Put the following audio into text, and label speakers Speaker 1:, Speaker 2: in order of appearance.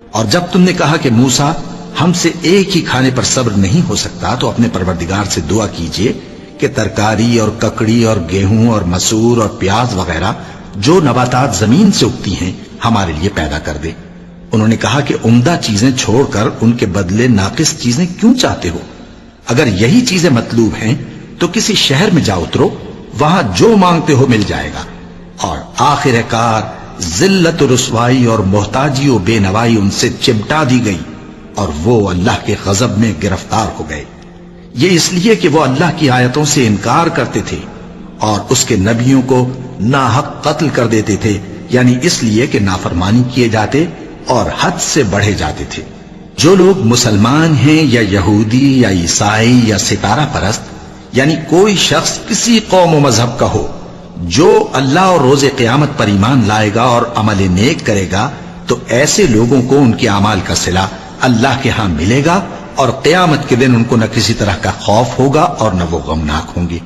Speaker 1: اور جب تم نے کہا کہ موسیٰ ہم سے ایک ہی کھانے پر صبر نہیں ہو سکتا تو اپنے پروردگار سے دعا کیجئے کہ ترکاری اور ککڑی اور گیہوں اور مسور اور پیاز وغیرہ جو نباتات زمین سے اگتی ہیں ہمارے لیے پیدا کر دے۔ انہوں نے کہا کہ عمدہ چیزیں چھوڑ کر ان کے بدلے ناقص چیزیں کیوں چاہتے ہو؟ اگر یہی چیزیں مطلوب ہیں تو کسی شہر میں جا اترو، وہاں جو مانگتے ہو مل جائے گا۔ اور آخر کار ذلت و رسوائی اور محتاجی و بے نوائی ان سے چمٹا دی گئی اور وہ اللہ کے غضب میں گرفتار ہو گئے، یہ اس لیے کہ وہ اللہ کی آیتوں سے انکار کرتے تھے اور اس کے نبیوں کو ناحق قتل کر دیتے تھے، یعنی اس لیے کہ نافرمانی کیے جاتے اور حد سے بڑھے جاتے تھے۔ جو لوگ مسلمان ہیں یا یہودی یا عیسائی یا ستارہ پرست، یعنی کوئی شخص کسی قوم و مذہب کا ہو، جو اللہ اور روز قیامت پر ایمان لائے گا اور عمل نیک کرے گا تو ایسے لوگوں کو ان کے اعمال کا صلہ اللہ کے ہاں ملے گا، اور قیامت کے دن ان کو نہ کسی طرح کا خوف ہوگا اور نہ وہ غمناک ہوں گے۔